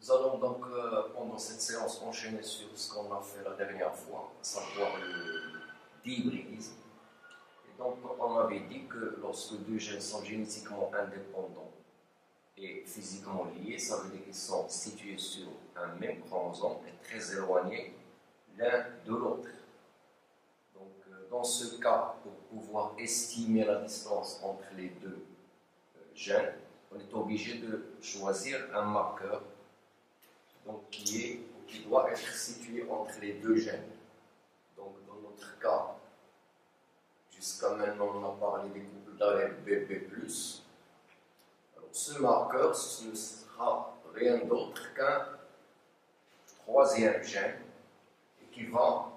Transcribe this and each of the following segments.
Nous allons donc, pendant cette séance, enchaîner sur ce qu'on a fait la dernière fois, à savoir le dihybridisme. Et donc, on avait dit que lorsque deux gènes sont génétiquement indépendants et physiquement liés, ça veut dire qu'ils sont situés sur un même chromosome et très éloignés l'un de l'autre. Donc, dans ce cas, pour pouvoir estimer la distance entre les deux gènes, on est obligé de choisir un marqueur donc, qui doit être situé entre les deux gènes. Donc, dans notre cas, jusqu'à maintenant, on a parlé des couples d'allèles BB+. Alors, ce marqueur, ce ne sera rien d'autre qu'un troisième gène et qui va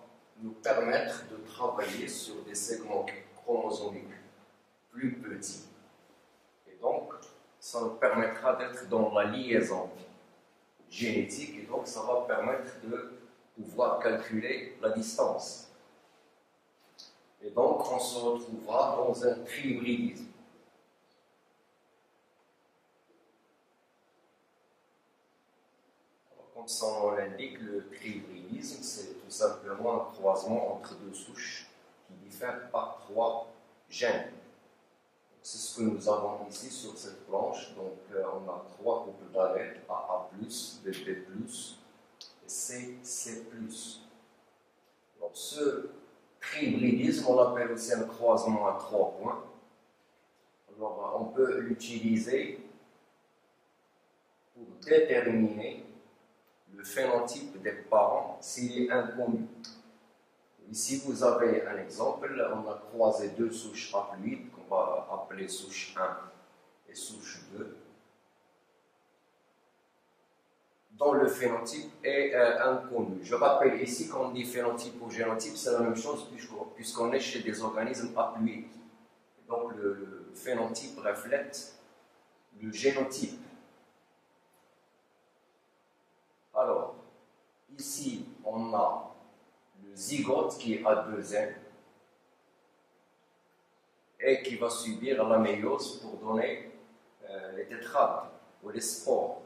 nous permettre de travailler sur des segments chromosomiques plus petits. Et donc, ça nous permettra d'être dans la liaison génétique et donc ça va permettre de pouvoir calculer la distance. Et donc, on se retrouvera dans un trihybridisme. Comme son nom l'indique, le trihybridisme, c'est tout simplement un croisement entre deux souches qui diffèrent par trois gènes. C'est ce que nous avons ici sur cette planche. Donc, on a trois couples d'allèles, AA+, BB+, et CC+. Donc, ce trihybridisme, on l'appelle aussi un croisement à 3 points. Alors, on peut l'utiliser pour déterminer le phénotype des parents s'il est inconnu. Ici, vous avez un exemple. On a croisé deux souches haploïdes qu'on va appeler souche 1 et souche 2, dont le phénotype est inconnu. Je rappelle ici qu'on dit phénotype ou génotype, c'est la même chose puisqu'on est chez des organismes haploïdes. Donc le phénotype reflète le génotype. Alors, ici, on a le zygote qui est à 2 N et qui va subir la méiose pour donner les tétrades ou les spores.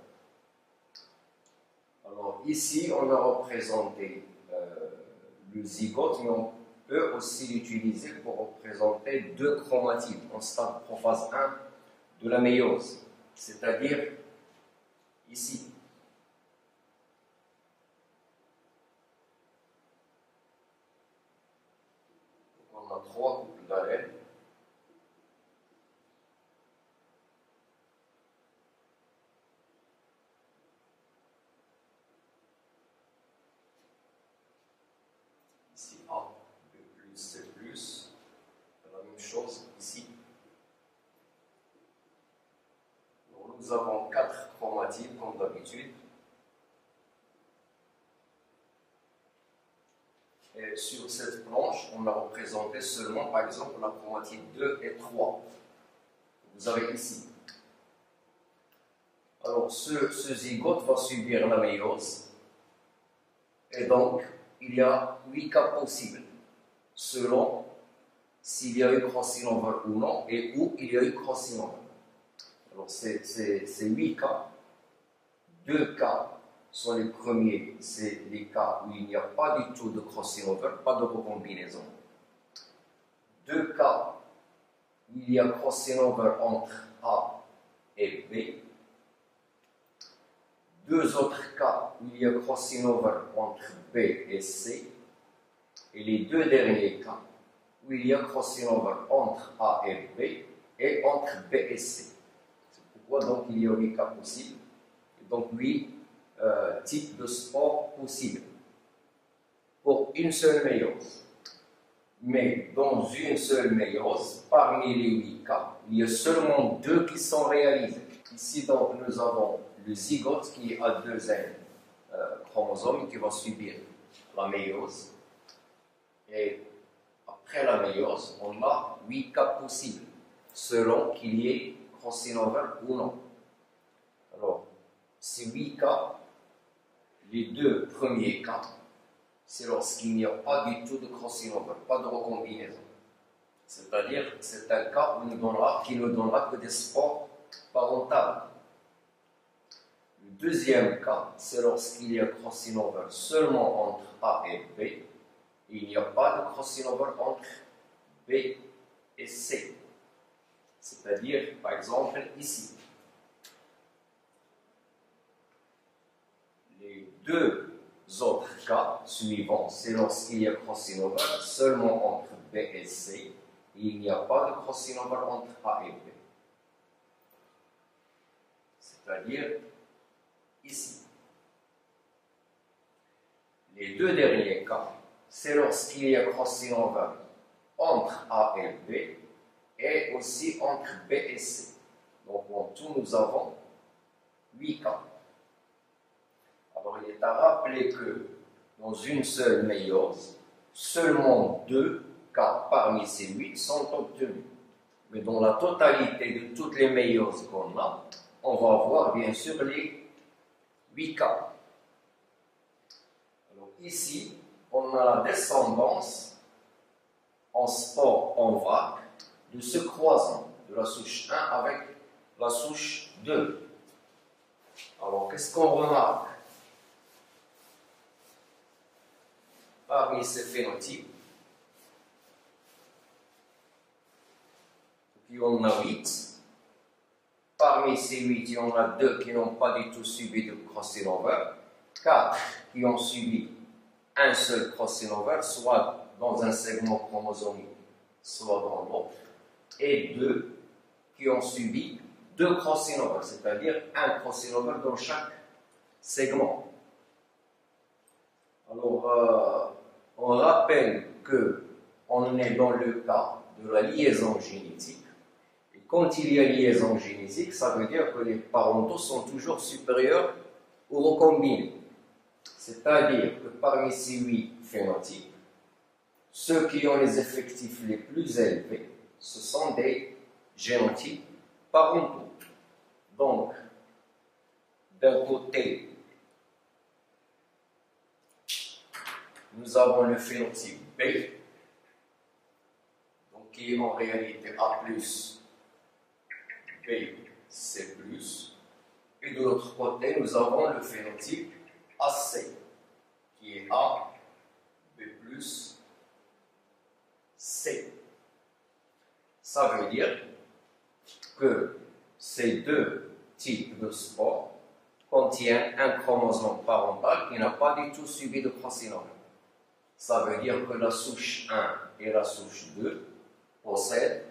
Alors ici, on a représenté le zygote, mais on peut aussi l'utiliser pour représenter deux chromatides en stade prophase 1 de la méiose, c'est-à-dire ici. On a trois couples d'allèles. Ici A, B+, C+, la même chose ici. Donc, nous avons 4 chromatides comme d'habitude. Et sur cette planche, on a représenté seulement, par exemple, la chromatide 2 et 3. Vous avez ici. Alors, ce zygote va subir la méiose. Et donc, il y a 8 cas possibles, selon s'il y a eu crossing over ou non, et où il y a eu crossing over. Alors, c'est 8 cas. 2 cas sont les premiers, c'est les cas où il n'y a pas du tout de crossing over, pas de recombinaison. 2 cas où il y a crossing over entre A et B. 2 autres cas où il y a crossing over entre B et C. Et les 2 derniers cas où il y a crossing over entre A et B et entre B et C. C'est pourquoi donc il y a 8 cas possibles. Et donc 8 types de spores possibles pour une seule méiose. Mais dans une seule méiose, parmi les 8 cas, il y a seulement 2 qui sont réalisés. Ici donc nous avons le zygote qui est à 2 N chromosomes qui va subir la méiose. Et après la méiose, on a 8 cas possibles, selon qu'il y ait crossing over ou non. Alors, ces 8 cas, les 2 premiers cas, c'est lorsqu'il n'y a pas du tout de crossing over, pas de recombinaison. C'est-à-dire, c'est un cas qui ne donnera que des spores parentables. Le deuxième cas, c'est lorsqu'il y a crossing over seulement entre A et B. Il n'y a pas de crossing over entre B et C. C'est-à-dire, par exemple, ici. Les deux autres cas suivants, c'est lorsqu'il y a crossing over seulement entre B et C. Il n'y a pas de crossing over entre A et B. C'est-à-dire ici. Les deux derniers cas, c'est lorsqu'il y a crossing over entre A et B et aussi entre B et C. Donc en tout, nous avons 8 cas. Alors il est à rappeler que dans une seule méiose, seulement 2 cas parmi ces 8 sont obtenus. Mais dans la totalité de toutes les méioses qu'on a, on va avoir bien sûr les 8 cas. Alors ici, on a la descendance en spore en vague de ce croisement de la souche 1 avec la souche 2. Alors qu'est-ce qu'on remarque parmi ces phénotypes? Puis on a 8. Parmi ces 8, il y en a 2 qui n'ont pas du tout subi de crossing over, 4 qui ont subi un seul crossing over, soit dans un segment chromosomique, soit dans l'autre, et 2 qui ont subi 2 crossing over, c'est-à-dire un crossing over dans chaque segment. Alors, on rappelle qu'on est dans le cas de la liaison génétique. Quand il y a liaison génétique, ça veut dire que les parentaux sont toujours supérieurs aux recombinés. C'est-à-dire que parmi ces 8 phénotypes, ceux qui ont les effectifs les plus élevés, ce sont des génotypes parentaux. Donc, d'un côté, nous avons le phénotype B, donc qui est en réalité A+, B, C+, et de l'autre côté, nous avons le phénotype AC, qui est A, B+, C. Ça veut dire que ces deux types de spores contiennent un chromosome parental qui n'a pas du tout subi de crossing over. Ça veut dire que la souche 1 et la souche 2 possèdent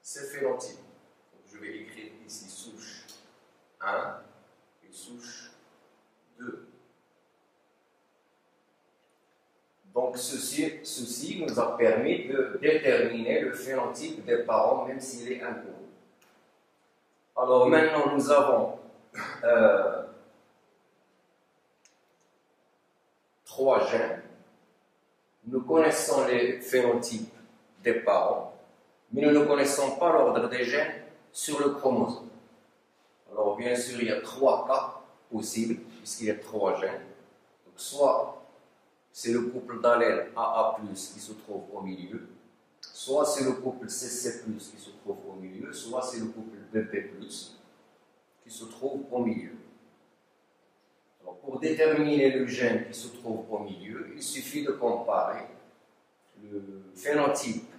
ces phénotypes. Donc, je vais écrire ici souche 1 et souche 2. Donc ceci nous a permis de déterminer le phénotype des parents, même s'il est inconnu. Alors maintenant nous avons 3 gènes. Nous connaissons les phénotypes des parents, mais nous ne connaissons pas l'ordre des gènes sur le chromosome. Alors bien sûr, il y a 3 cas possibles, puisqu'il y a 3 gènes. Donc soit c'est le couple d'allèles AA+, qui se trouve au milieu, soit c'est le couple CC+, qui se trouve au milieu, soit c'est le couple BP+, qui se trouve au milieu. Alors, pour déterminer le gène qui se trouve au milieu, il suffit de comparer le phénotype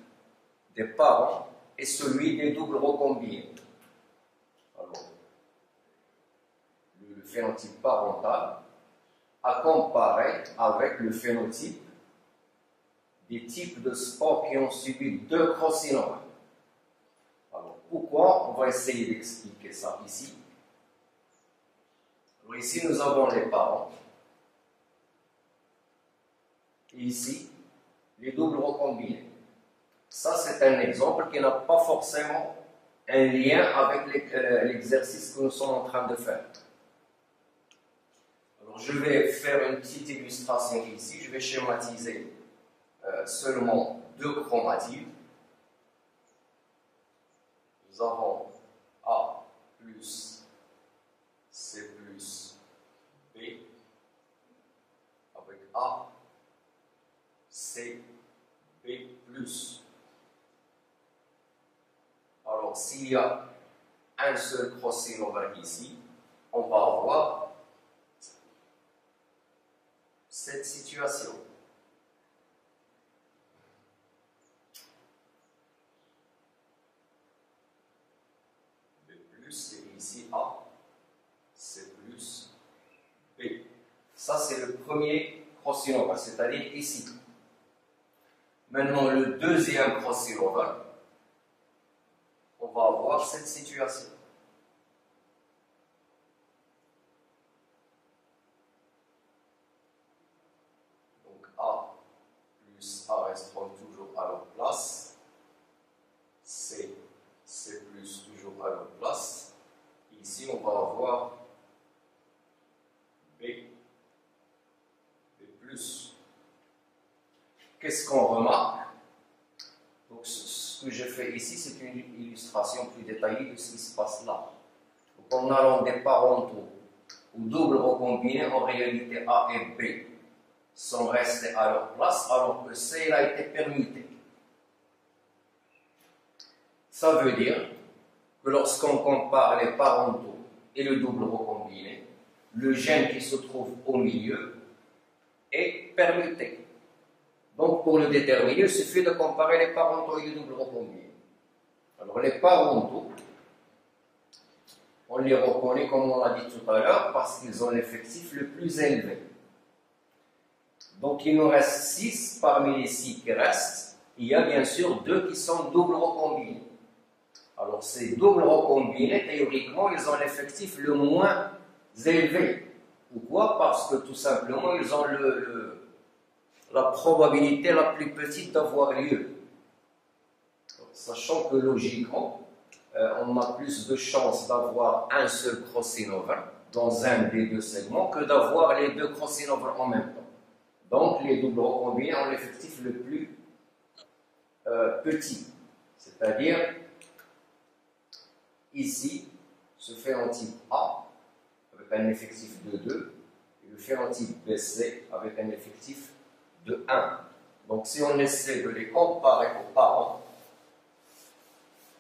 des parents et celui des doubles recombinés. Alors, le phénotype parental à comparer avec le phénotype des types de spores qui ont subi 2 crossing over. Alors, pourquoi? On va essayer d'expliquer ça ici. Alors, ici, nous avons les parents. Et ici, les doubles recombinés. Ça, c'est un exemple qui n'a pas forcément un lien avec l'exercice que nous sommes en train de faire. Alors, je vais faire une petite illustration ici. Je vais schématiser seulement 2 chromatides. Nous avons A plus C plus B avec A, C, B plus. Alors, s'il y a un seul crossing over ici, on va avoir cette situation. B plus, et ici A, C plus B. Ça, c'est le premier crossing over, c'est-à-dire ici. Maintenant, le deuxième crossing over, on va avoir cette situation. Donc A plus A resteront toujours à leur place. C plus toujours à leur place. Ici, on va avoir B plus. Qu'est-ce qu'on remarque? Donc, ce que je fais ici, c'est une illustration plus détaillée de ce qui se passe là. Donc, en allant des parentaux ou double recombinés, en réalité A et B sont restés à leur place, alors que C a été permuté. Ça veut dire que lorsqu'on compare les parentaux et le double recombiné, le gène qui se trouve au milieu est permuté. Donc, pour le déterminer, il suffit de comparer les parentaux et le double recombiné. Alors, les parentaux, on les reconnaît, comme on l'a dit tout à l'heure, parce qu'ils ont l'effectif le plus élevé. Donc, il nous reste 6 parmi les 6 qui restent. Il y a bien sûr 2 qui sont double recombinés. Alors, ces doubles recombinés, théoriquement, ils ont l'effectif le moins élevé. Pourquoi? Parce que tout simplement, ils ont la probabilité la plus petite d'avoir lieu. Sachant que logiquement, on a plus de chances d'avoir un seul crossing over dans un des deux segments que d'avoir les deux crossing over en même temps. Donc, les doubles recombinés ont l'effectif le plus petit. C'est-à-dire, ici, ce phénotype A, avec un effectif de 2, et le phénotype BC, avec un effectif de 1. Donc, si on essaie de les comparer aux parents,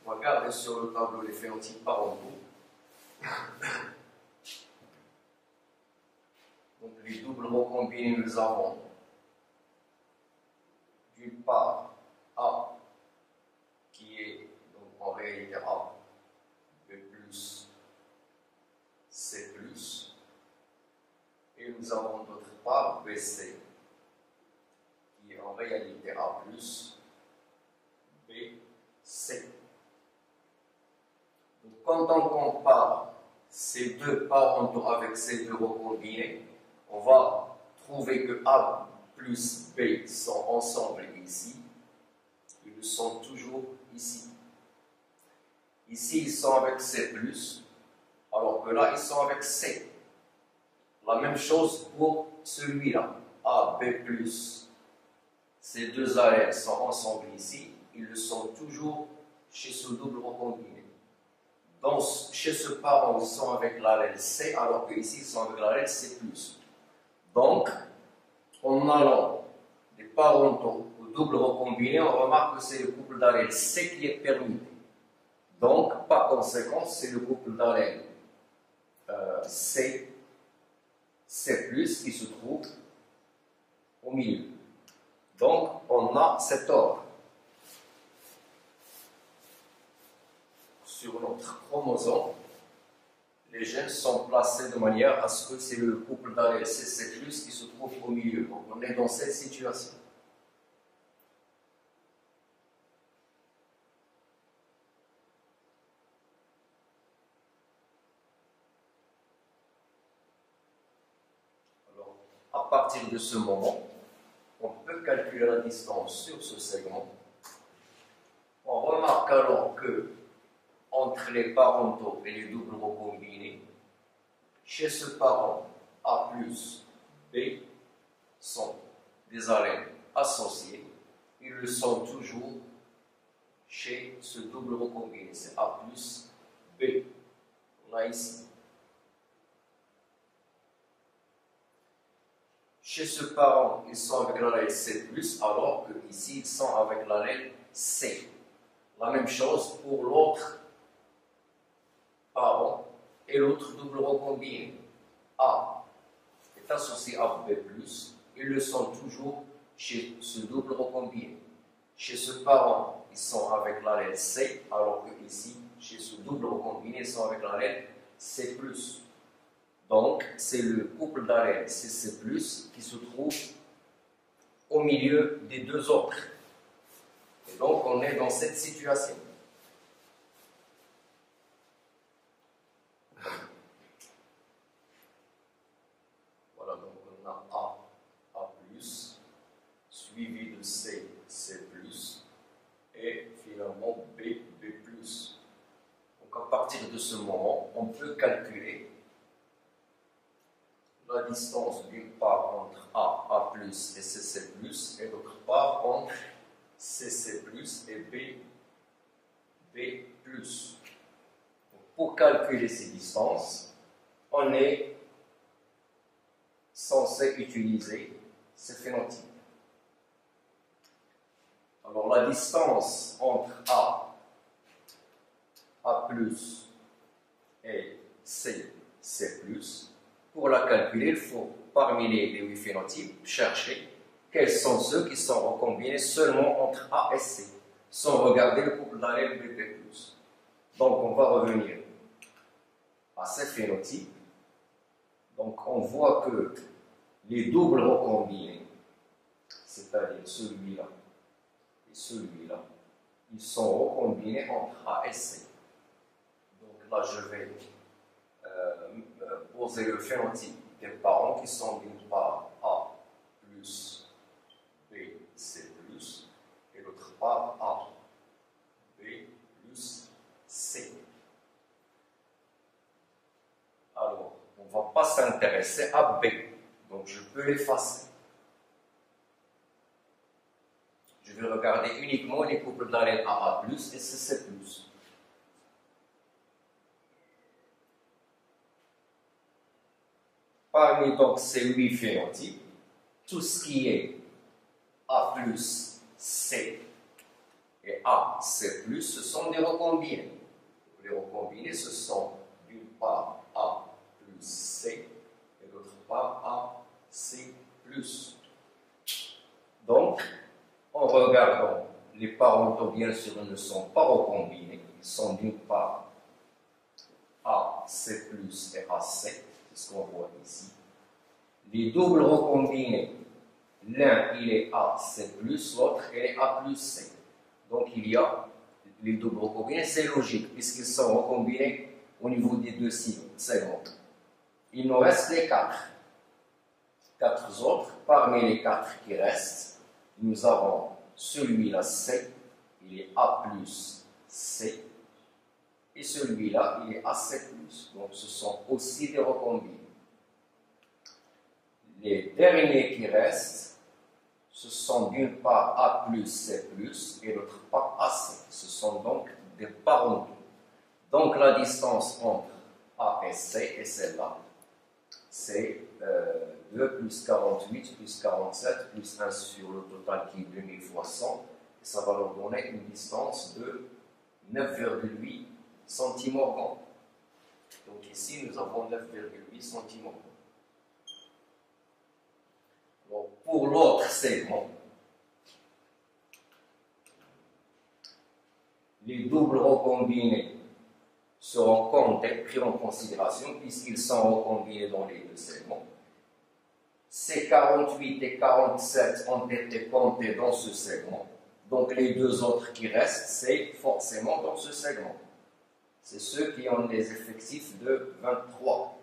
on va regarder sur le tableau les phénotypes parentaux. Donc, les doubles recombinés, nous avons d'une part A, qui est donc en réalité A, B plus, C plus, et nous avons d'autre part BC, qui est en réalité A plus, B, C. Donc, quand on compare ces deux parentaux avec ces deux recombinés, on va trouver que A plus B sont ensemble ici. Ils le sont toujours ici. Ici, ils sont avec C+, alors que là, ils sont avec C. La même chose pour celui-là. A, B+, ces deux allèles sont ensemble ici. Ils le sont toujours chez ce double recombiné. Donc, chez ce parent, ils sont avec l'allèle C, alors qu'ici, ils sont avec l'allèle C+. Donc, en allant des parentaux au double recombiné, on remarque que c'est le couple d'allèles C qui est permuté. Donc, par conséquent, c'est le couple d'allèles C qui se trouve au milieu. Donc, on a cet ordre. Sur notre chromosome, les gènes sont placés de manière à ce que c'est le couple d'allèles C qui se trouve au milieu. Donc, on est dans cette situation. Alors, à partir de ce moment, on peut calculer la distance sur ce segment. On remarque alors que entre les parentaux et les doubles recombinés, chez ce parent A plus B sont des allèles associés. Ils le sont toujours chez ce double recombiné. C'est A plus B. On a ici. Chez ce parent, ils sont avec l'allèle C+, alors qu'ici, ils sont avec l'allèle C. La même chose pour l'autre parent et l'autre double recombiné. A est associé à B+, ils le sont toujours chez ce double recombiné. Chez ce parent, ils sont avec l'allèle C, alors que ici, chez ce double recombiné, ils sont avec l'allèle C+. Donc, c'est le couple d'allèles CC+, qui se trouve au milieu des deux autres. Et donc, on est dans cette situation. Voilà, donc on a A+, suivi de C, C+, et finalement B, B+. Donc, à partir de ce moment, on peut calculer la distance d'une part entre A+, et CC+, et d'autre part entre CC+, et B+. Donc, pour calculer ces distances, on est censé utiliser ces phénotypes. Alors, la distance entre A+, et C+, pour la calculer, il faut, parmi les 8 phénotypes, chercher quels sont ceux qui sont recombinés seulement entre A et C, sans regarder le couple d'allèles BP+. Donc, on va revenir à ces phénotypes. Donc, on voit que les doubles recombinés, c'est-à-dire celui-là et celui-là, ils sont recombinés entre A et C. Donc là, je vais poser le phénotype des parents qui sont d'une part A plus B, C plus, et d'autre part A, B plus C. Alors, on ne va pas s'intéresser à B, donc je peux l'effacer. Je vais regarder uniquement les couples d'allèles AA+, et CC+. Parmi donc ces 8 phénotypes, tout ce qui est A+, C et A, C+, ce sont des recombinés. Les recombinés, ce sont d'une part A plus C et d'autre part A, C+. Donc, en regardant, les parentaux, bien sûr, ne sont pas recombinés. Ils sont d'une part A, C+, et AC, c'est ce qu'on voit ici. Les doubles recombinés, l'un il est A, C+, l'autre il est A plus C. Donc il y a les doubles recombinés, c'est logique, puisqu'ils sont recombinés au niveau des deux segments. Il nous reste les 4 autres. Parmi les 4 qui restent, nous avons celui-là C, il est A plus C, et celui-là, il est AC+. Donc, ce sont aussi des recombinés. Les derniers qui restent, ce sont d'une part A plus C+, et d'autre part AC. Ce sont donc des parentaux. Donc, la distance entre A et C, et celle-là, c'est 2 plus 48 plus 47 plus 1 sur le total qui est 2000 fois 100. Et ça va nous donner une distance de 9,8 centimorgans. Donc ici, nous avons 9,8 centimorgans. Pour l'autre segment, les doubles recombinés seront pris en considération puisqu'ils sont recombinés dans les deux segments. Ces 48 et 47 ont été comptés dans ce segment. Donc les deux autres qui restent, c'est forcément dans ce segment. C'est ceux qui ont des effectifs de 23.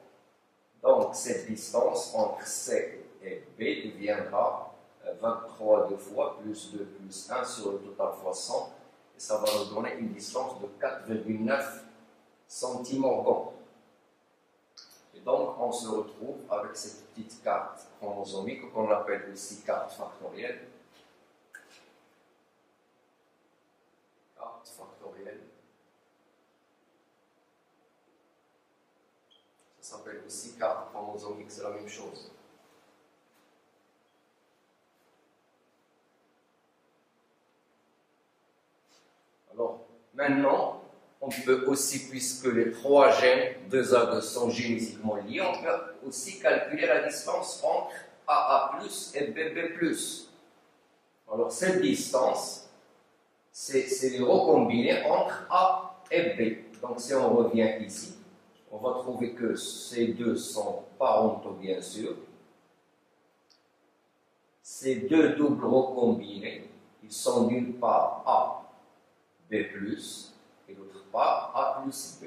Donc cette distance entre C et B deviendra 23 deux fois, plus 2 plus 1 sur le total fois 100. Et ça va nous donner une distance de 4,9 centimorgans. Et donc on se retrouve avec cette petite carte chromosomique qu'on appelle aussi carte factorielle. Carte factorielle. Ça s'appelle aussi carte chromosomique, c'est la même chose. Alors, maintenant, on peut aussi, puisque les trois gènes, 2A2, sont génétiquement liés, on peut aussi calculer la distance entre AA+, et BB+. Alors, cette distance, c'est les recombinés entre A et B. Donc, si on revient ici, on va trouver que ces deux sont parentaux, bien sûr. Ces deux doubles recombinés, ils sont d'une part A, B+, et d'autre part A plus B.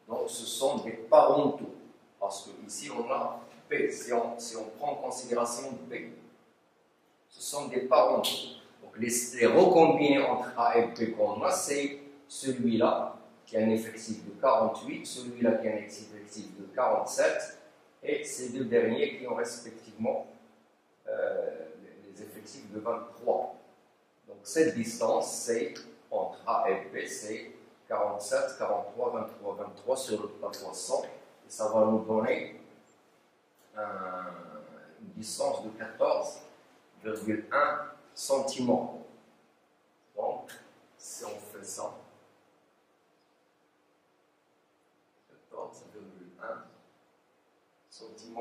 Donc, ce sont des parentaux. Parce que ici, on a B. Si on prend en considération B, ce sont des parentaux. Donc, les recombinés entre A et B qu'on a, c'est celui-là qui a un effectif de 48, celui-là qui a un effectif de 47, et ces deux derniers qui ont respectivement les effectifs de 23. Donc, cette distance, c'est entre A et B, c'est 47, 43, 23, 23 sur la fois 100, et ça va nous donner une distance de 14,1 cm. Donc, si on fait ça, 14,1 cm.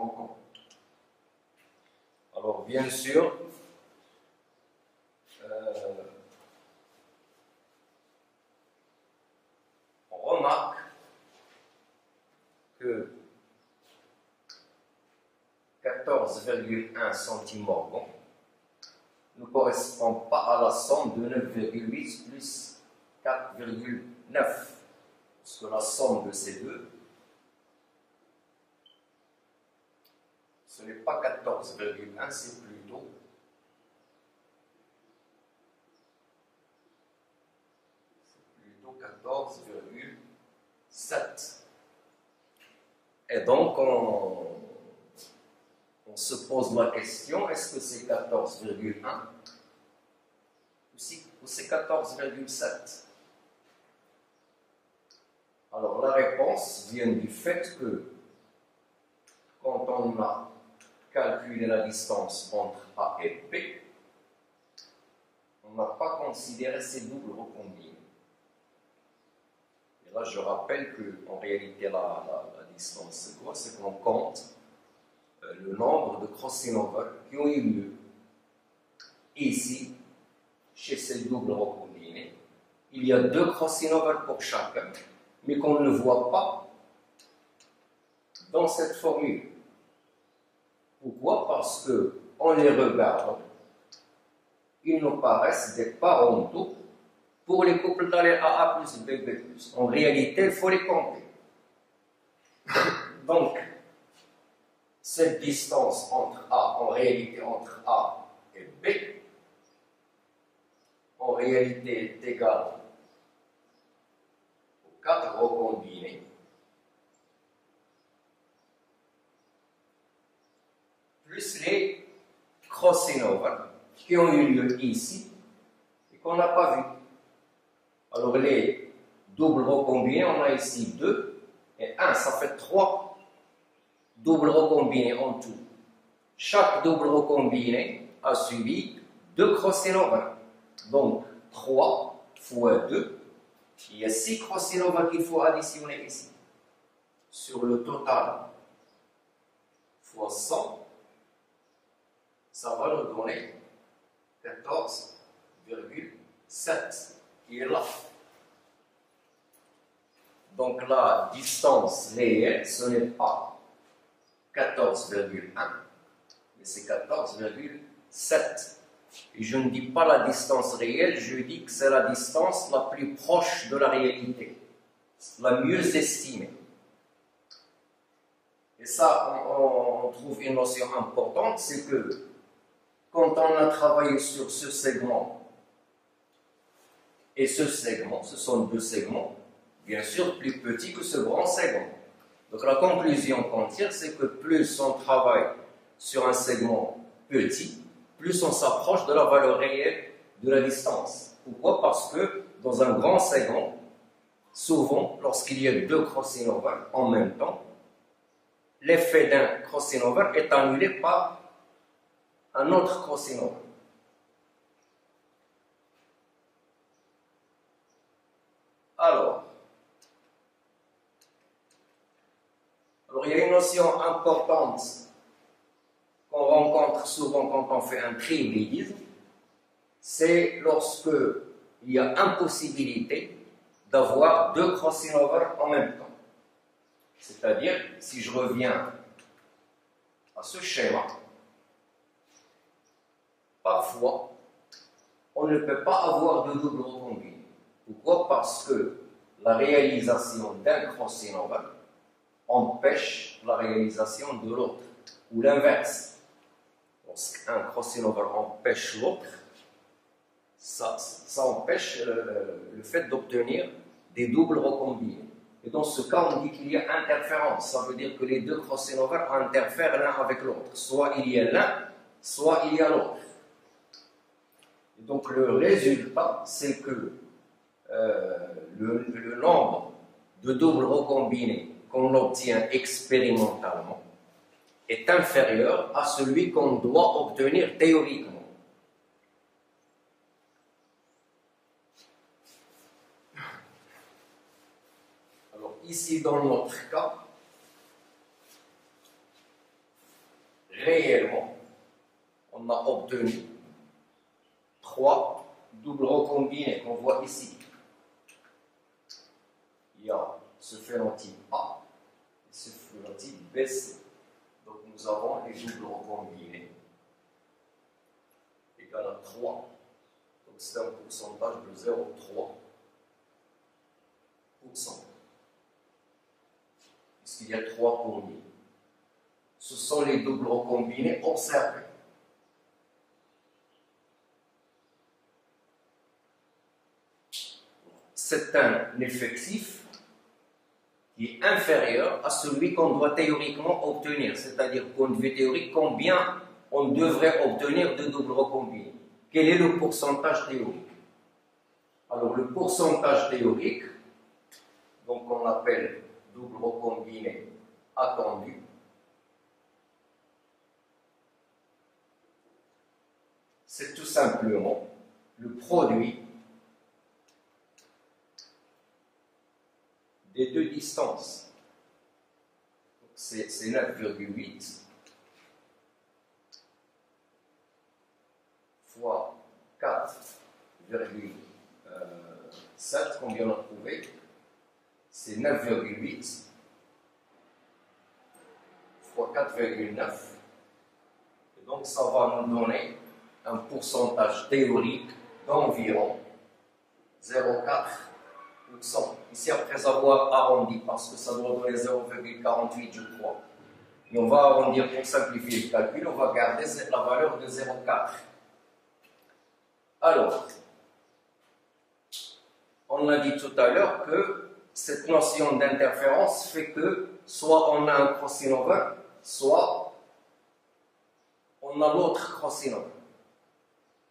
Alors, bien sûr, on remarque que 14,1 cm ne correspond pas à la somme de 9,8 plus 4,9. Parce que la somme de ces deux, ce n'est pas 14,1, c'est plutôt 14,7. Et donc, on se pose la question, est-ce que c'est 14,1 ou c'est 14,7? Alors, la réponse vient du fait que quand on a calculé la distance entre A et B, on n'a pas considéré ces doubles recombinés. Et là, je rappelle qu'en réalité, la distance, c'est quoi? C'est qu'on compte le nombre de crossing over qui ont eu lieu ici, chez ces doubles recombinés. Il y a 2 crossing over pour chacun, mais qu'on ne voit pas dans cette formule. Pourquoi? Parce que en les regardant, ils nous paraissent des parentaux pour les couples d'allèles AA plus BB+. En réalité, il faut les compter. Donc, cette distance entre A, en réalité entre A et B, en réalité est égale aux 4 recombinés plus les crossing over qui ont eu lieu ici et qu'on n'a pas vu. Alors les doubles recombinés, on a ici 2 et 1, ça fait 3 doubles recombinés en tout. Chaque double recombiné a subi 2 crossing over. Donc 3 fois 2, il y a 6 crossing over qu'il faut additionner ici. Sur le total fois 100, ça va nous donner 14,7 qui est là. Donc la distance réelle, ce n'est pas 14,1, mais c'est 14,7. Et je ne dis pas la distance réelle, je dis que c'est la distance la plus proche de la réalité, la mieux estimée. Et ça, on trouve une notion importante, c'est que quand on a travaillé sur ce segment et ce segment, ce sont 2 segments, bien sûr plus petits que ce grand segment. Donc la conclusion qu'on tire, c'est que plus on travaille sur un segment petit, plus on s'approche de la valeur réelle de la distance. Pourquoi? Parce que dans un grand segment, souvent, lorsqu'il y a 2 crossing over en même temps, l'effet d'un crossing over est annulé par un autre crossing over. Alors, Alors, il y a une notion importante qu'on rencontre souvent quand on fait un tri-hybridisme, c'est lorsque il y a impossibilité d'avoir deux crossing over en même temps. C'est-à-dire, si je reviens à ce schéma, parfois, on ne peut pas avoir de double recombiné. Pourquoi? Parce que la réalisation d'un crossing over empêche la réalisation de l'autre, ou l'inverse. Lorsqu'un crossing over empêche l'autre, ça empêche le fait d'obtenir des doubles recombinés. Et dans ce cas, on dit qu'il y a interférence. Ça veut dire que les deux crossing over interfèrent l'un avec l'autre. Soit il y a l'un, soit il y a l'autre. Donc le résultat, c'est que le nombre de doubles recombinés qu'on obtient expérimentalement est inférieur à celui qu'on doit obtenir théoriquement. Alors ici, dans notre cas, réellement, on a obtenu 3 doubles recombinés qu'on voit ici. Il y a ce phénotype A et ce phénotype BC. Donc nous avons les doubles recombinés égal à 3. Donc c'est un pourcentage de 0,3%. Puisqu'il y a 3 combinés. Ce sont les doubles recombinés observés. C'est un effectif qui est inférieur à celui qu'on doit théoriquement obtenir. C'est-à-dire, point de vue théorique, combien on devrait obtenir de doubles recombinés. Quel est le pourcentage théorique? Alors, le pourcentage théorique, donc on appelle double recombiné attendu, c'est tout simplement le produit des deux distances. C'est 9,8 fois 4,7 qu'on vient de trouver. C'est 9,8 fois 4,9. Et donc ça va nous donner un pourcentage théorique d'environ 0,4%. Ici, après avoir arrondi, parce que ça doit donner 0,48, je crois. Et on va arrondir pour simplifier le calcul, on va garder la valeur de 0,4. Alors, on a dit tout à l'heure que cette notion d'interférence fait que soit on a un crossing over, soit on a l'autre crossing over.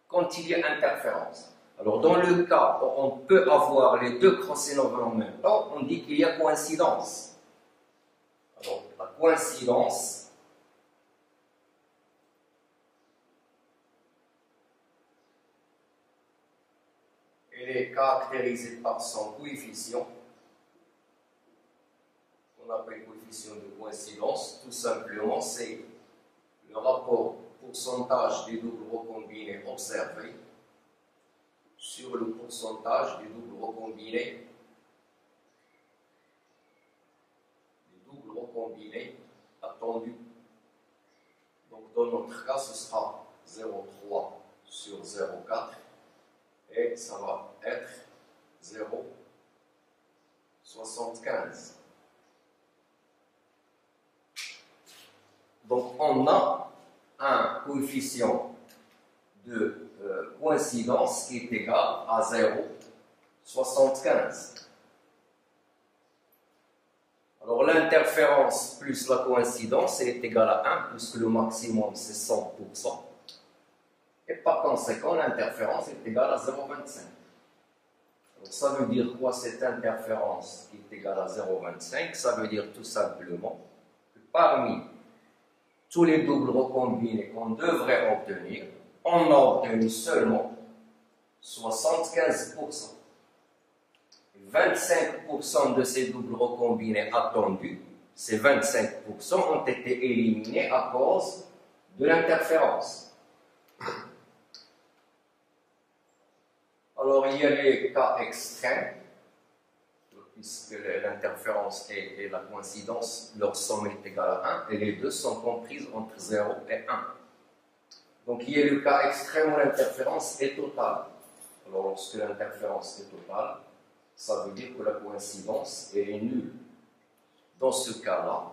Quand il y a interférence. Alors, dans le cas où on peut avoir les deux crossing over en même temps, on dit qu'il y a coïncidence. Alors, la coïncidence, elle est caractérisée par son coefficient, qu'on appelle coefficient de coïncidence. Tout simplement, c'est le rapport pourcentage des doubles recombinés observés sur le pourcentage des doubles recombinés attendus. Donc dans notre cas, ce sera 0,3 sur 0,4 et ça va être 0,75. Donc on a un coefficient de coïncidence qui est égal à 0,75. Alors l'interférence plus la coïncidence est égale à 1, puisque le maximum c'est 100%. Et par conséquent, l'interférence est égale à 0,25. Alors ça veut dire quoi cette interférence qui est égale à 0,25? Ça veut dire tout simplement que parmi tous les doubles recombinés qu'on devrait obtenir, on a obtenu seulement 75%. 25% de ces doubles recombinés attendus ces 25% ont été éliminés à cause de l'interférence. Alors, il y a les cas extrêmes, puisque l'interférence et la coïncidence, leur somme est égale à 1, et les deux sont comprises entre 0 et 1. Donc, il y a le cas extrême où l'interférence est totale. Alors, lorsque l'interférence est totale, ça veut dire que la coïncidence est nulle. Dans ce cas-là,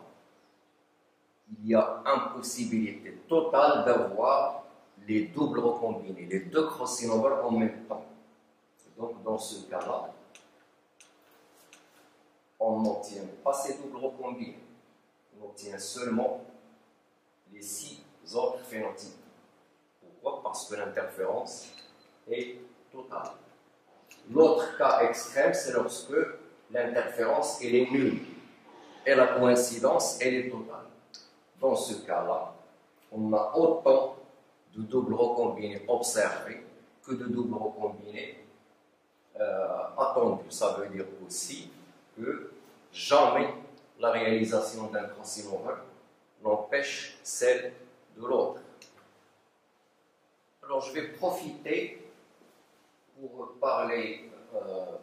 il y a impossibilité totale d'avoir les doubles recombinés, les deux crossing over en même temps. Donc, dans ce cas-là, on n'obtient pas ces doubles recombinés. On obtient seulement les 6 autres phénotypes. Pourquoi? Parce que l'interférence est totale. L'autre cas extrême, c'est lorsque l'interférence est nulle et la coïncidence est totale. Dans ce cas-là, on a autant de doubles recombinés observés que de doubles recombinés attendus. Ça veut dire aussi que jamais la réalisation d'un crossing over n'empêche celle de l'autre. Alors, je vais profiter pour parler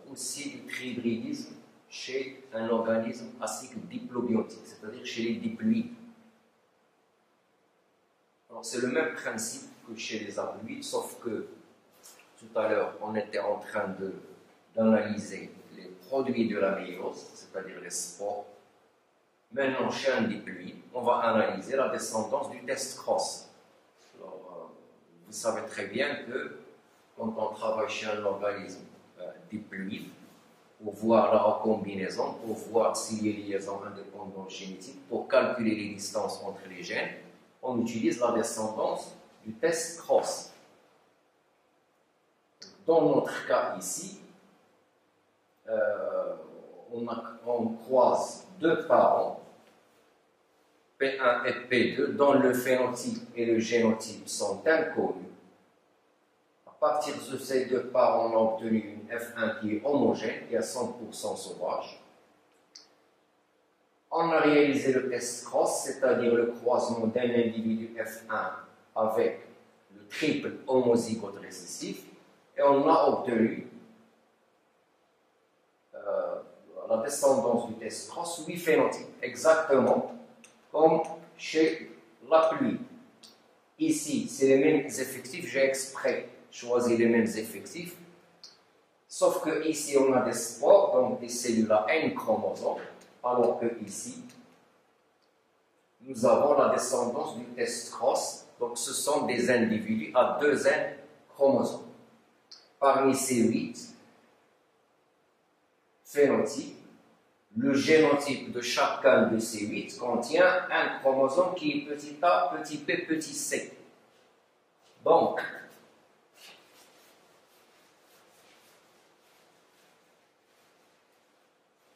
aussi du trihybridisme chez un organisme acide diplobiontique, c'est-à-dire chez les diploïdes. Alors, c'est le même principe que chez les haploïdes, sauf que tout à l'heure, on était en train d'analyser les produits de la méiose, c'est-à-dire les spores. Maintenant, chez un diploïde, on va analyser la descendance du test cross. Alors, vous savez très bien que quand on travaille chez un organisme diploïde, pour voir la recombinaison, pour voir s'il y a des liaisons indépendantes génétiques, pour calculer les distances entre les gènes, on utilise la descendance du test cross. Dans notre cas ici, on croise deux parents, P1 et P2, dont le phénotype et le génotype sont inconnus. À partir de ces deux parents, on a obtenu une F1 qui est homogène, qui est à 100% sauvage. On a réalisé le test cross, c'est-à-dire le croisement d'un individu F1 avec le triple homozygote récessif, et on a obtenu la descendance du test cross 8 phénotypes, exactement comme chez la pluie. Ici, c'est les mêmes effectifs, j'ai exprès choisi les mêmes effectifs, sauf que ici on a des spores, donc des cellules à N chromosomes, alors que ici, nous avons la descendance du test cross, donc ce sont des individus à 2 N chromosomes. Parmi ces 8 phénotypes, le génotype de chacun de ces 8 contient un chromosome qui est petit a, petit p, petit c. Donc,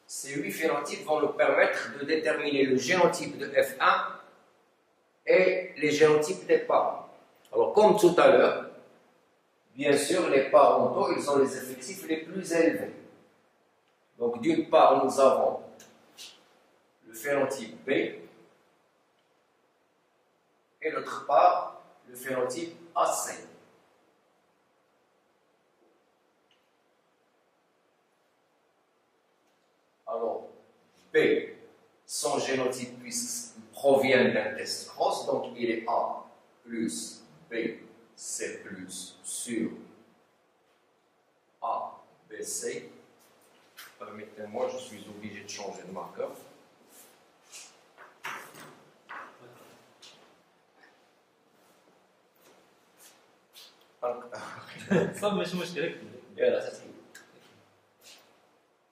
ces 8 phénotypes vont nous permettre de déterminer le génotype de F1 et les génotypes des parents. Alors, comme tout à l'heure, bien sûr, les parentaux, ils ont les effectifs les plus élevés. Donc, d'une part, nous avons le phénotype B, et d'autre part, le phénotype AC. Alors, B, son génotype provient d'un test cross, donc il est A plus B, C plus sur A, B, C. Permettez-moi, je suis obligé de changer de marqueur.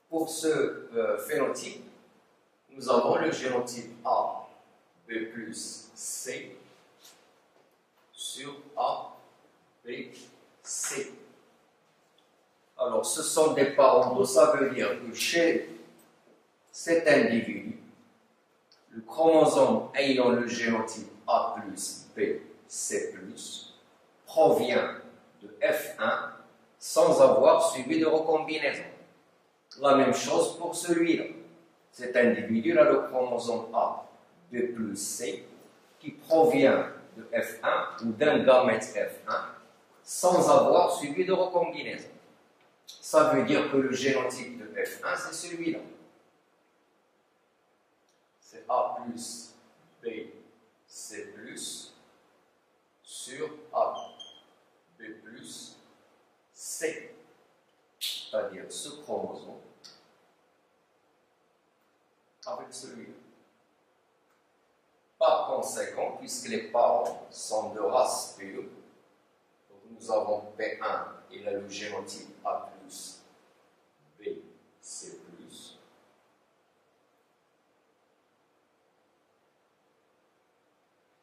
Pour ce phénotype, nous avons le génotype A, B plus C sur A, B, C. Alors, ce sont des parentaux, ça veut dire que chez cet individu, le chromosome ayant le génotype A plus B, C plus, provient de F1 sans avoir subi de recombinaison. La même chose pour celui-là. cet individu a le chromosome A, B plus C, qui provient de F1 ou d'un gamète F1 sans avoir subi de recombinaison. Ça veut dire que le génotype de F1, c'est celui-là. C'est A plus B, C plus sur A, B plus C. C'est-à-dire ce chromosome avec celui-là. Par conséquent, puisque les parents sont de race PE, donc nous avons P1, il a le génotype A plus, B, C plus.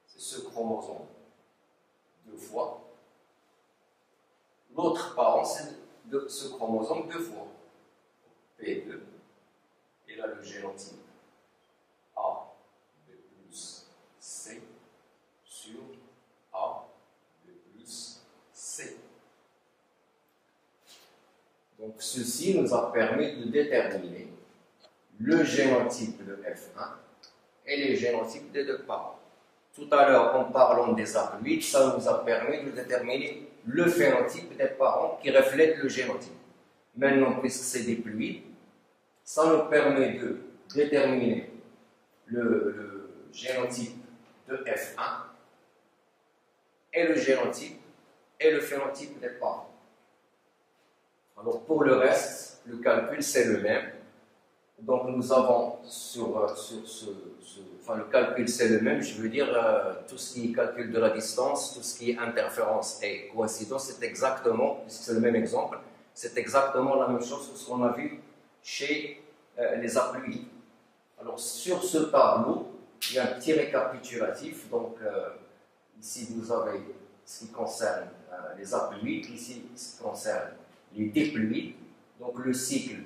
C'est ce chromosome deux fois. L'autre parent, c'est de ce chromosome deux fois. P2, il a le génotype A, B plus C sur A, B plus C. Donc ceci nous a permis de déterminer le génotype de F1 et les génotypes des deux parents. Tout à l'heure, en parlant des haploïdes, ça nous a permis de déterminer le phénotype des parents qui reflètent le génotype. Maintenant, puisque c'est des ploïdes, ça nous permet de déterminer le génotype de F1 et le génotype et le phénotype des parents. Alors pour le reste, le calcul c'est le même. Donc nous avons le calcul c'est le même, je veux dire tout ce qui est calcul de la distance, tout ce qui est interférence et coïncidence, c'est exactement, puisque c'est le même exemple, c'est exactement la même chose que ce qu'on a vu chez les haploïdes. Alors sur ce tableau, il y a un petit récapitulatif. Donc ici vous avez ce qui concerne les haploïdes, ici ce qui concerne les diploïdes. Donc le cycle,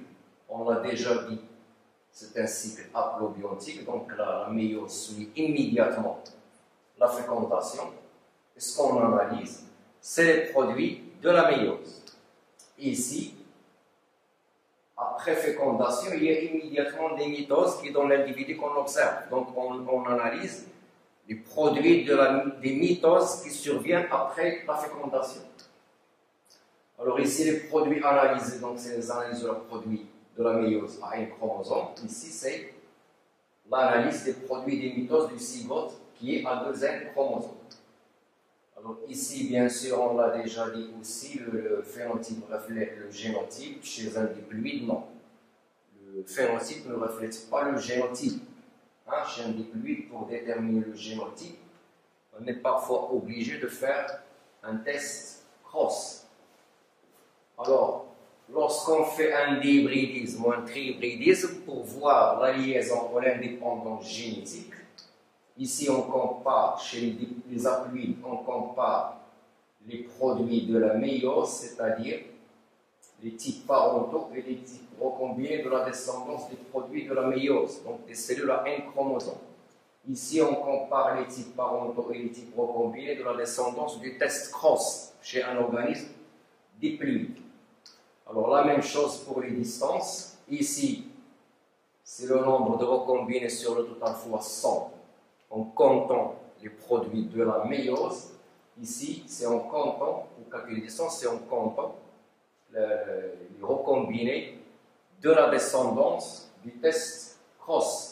on l'a déjà dit, c'est un cycle haplobiontique, donc la méiose suit immédiatement la fécondation. Et ce qu'on analyse, c'est les produits de la méiose. Ici, après fécondation, il y a immédiatement des mitoses qui donnent l'individu qu'on observe. Donc on analyse les produits des mitoses qui surviennent après la fécondation. Alors ici, les produits analysés, donc c'est les analyses de la produit de la méiose à un chromosome. Ici, c'est l'analyse des produits des mitoses du zygote qui est à deuxième chromosome. Alors ici, bien sûr, on l'a déjà dit aussi, le phénotype reflète le génotype. Chez un diploïde, non. Le phénotype ne reflète pas le génotype. Chez un diploïde, pour déterminer le génotype, on est parfois obligé de faire un test cross. Alors, lorsqu'on fait un dihybridisme ou un trihybridisme pour voir la liaison ou l'indépendance génétique, ici on compare, chez les haploïdes, on compare les produits de la méiose, c'est-à-dire les types parentaux et les types recombinés de la descendance des produits de la méiose, donc des cellules à un chromosome. Ici on compare les types parentaux et les types recombinés de la descendance du test cross chez un organisme diploïde. Alors la même chose pour les distances. Ici, c'est le nombre de recombinés sur le total fois 100 en comptant les produits de la méiose. Ici, c'est en comptant, pour calculer les distances, c'est en comptant les recombinés de la descendance du test cross.